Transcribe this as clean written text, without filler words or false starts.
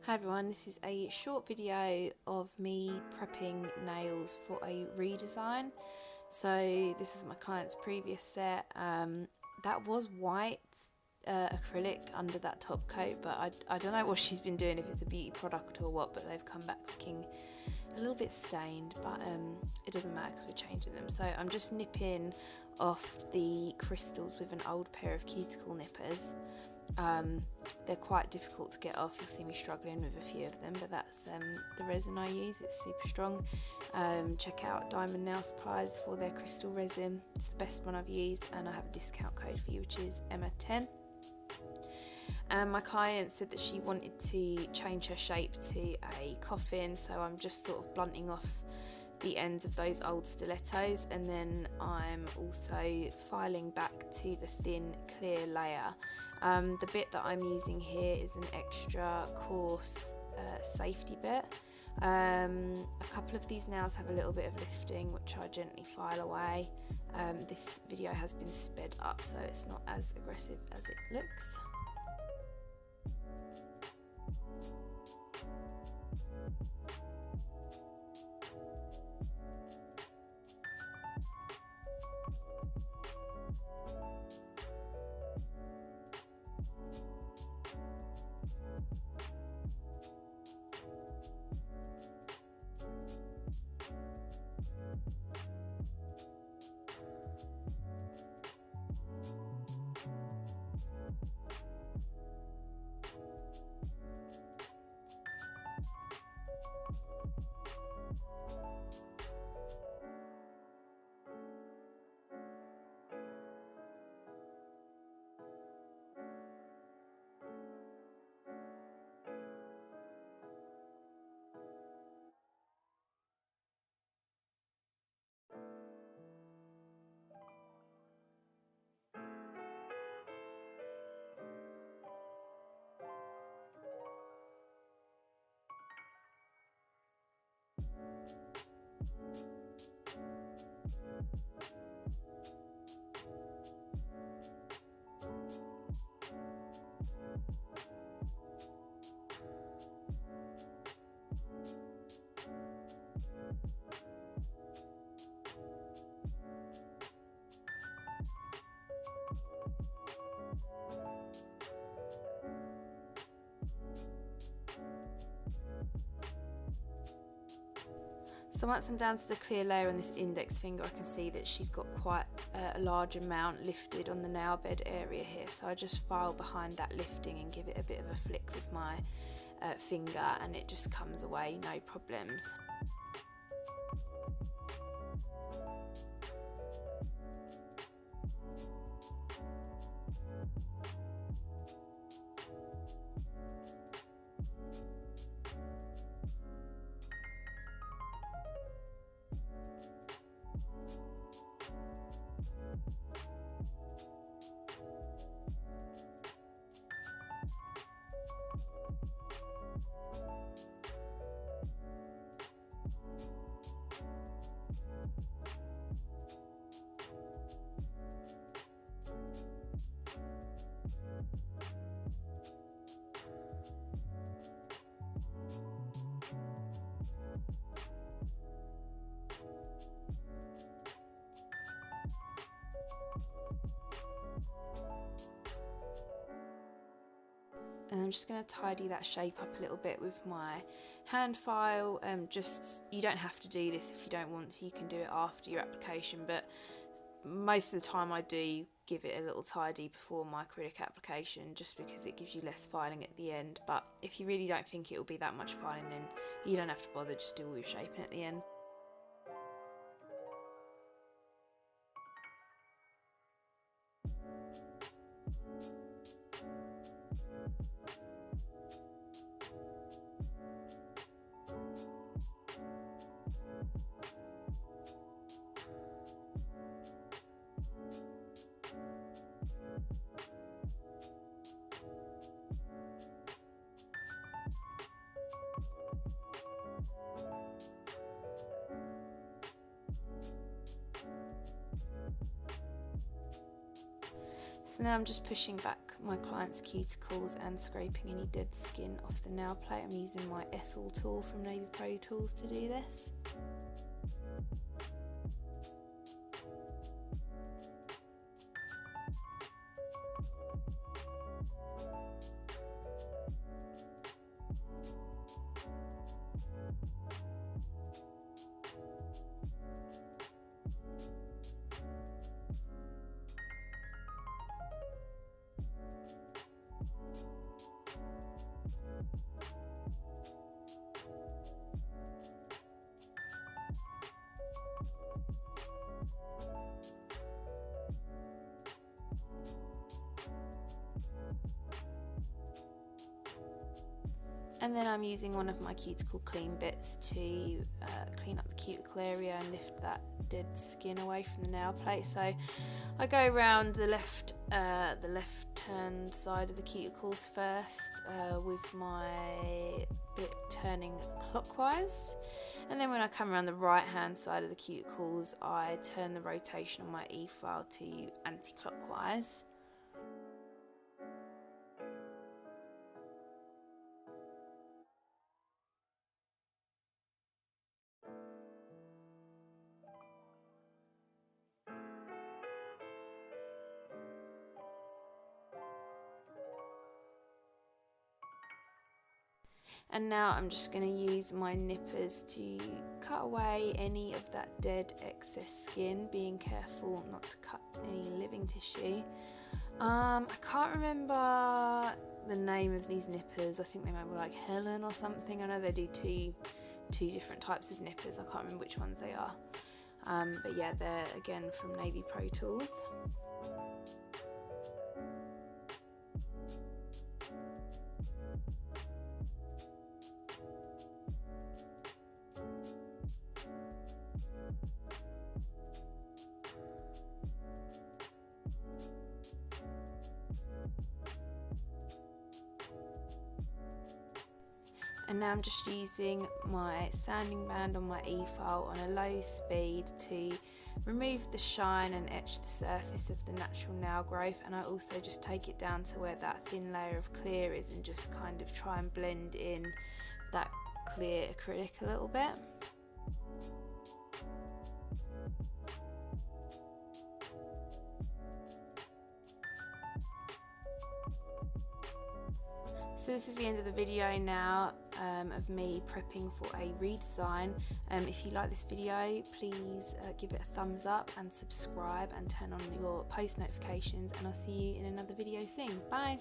Hi everyone, this is a short video of me prepping nails for a redesign. So this is my client's previous set. That was white acrylic under that top coat, but I don't know what she's been doing, if it's a beauty product or what, but they've come back looking a little bit stained, but it doesn't matter because we're changing them. So I'm just nipping off the crystals with an old pair of cuticle nippers. They're quite difficult to get off. You'll see me struggling with a few of them, but that's the resin I use. It's super strong. Check out Diamond Nail Supplies for their crystal resin. It's the best one I've used, and I have a discount code for you, which is Emma10. My client said that she wanted to change her shape to a coffin, so I'm just sort of blunting off the ends of those old stilettos, and then I'm also filing back to the thin clear layer. The bit that I'm using here is an extra coarse safety bit. A couple of these nails have a little bit of lifting, which I gently file away. This video has been sped up, so it's not as aggressive as it looks. So once I'm down to the clear layer on this index finger, I can see that she's got quite a large amount lifted on the nail bed area here. So I just file behind that lifting and give it a bit of a flick with my finger, and it just comes away, no problems. And I'm just going to tidy that shape up a little bit with my hand file. You don't have to do this if you don't want to, you can do it after your application, but most of the time I do give it a little tidy before my acrylic application, just because it gives you less filing at the end. But if you really don't think it will be that much filing, then you don't have to bother, just do all your shaping at the end. So now I'm just pushing back my client's cuticles and scraping any dead skin off the nail plate. I'm using my Ethel tool from Navy Pro Tools to do this. And then I'm using one of my cuticle clean bits to clean up the cuticle area and lift that dead skin away from the nail plate. So I go around the left hand side of the cuticles first with my bit turning clockwise, and then when I come around the right hand side of the cuticles, I turn the rotation on my E-file to anti-clockwise. And now I'm just going to use my nippers to cut away any of that dead excess skin, being careful not to cut any living tissue. I can't remember the name of these nippers. I think they might be like Helen or something. I know they do two different types of nippers. I can't remember which ones they are. But yeah, they're again from Navy Pro Tools. And now I'm just using my sanding band on my E-file on a low speed to remove the shine and etch the surface of the natural nail growth, and I also just take it down to where that thin layer of clear is and just kind of try and blend in that clear acrylic a little bit. So this is the end of the video now of me prepping for a redesign. If you like this video, please give it a thumbs up and subscribe and turn on your post notifications, and I'll see you in another video soon. Bye!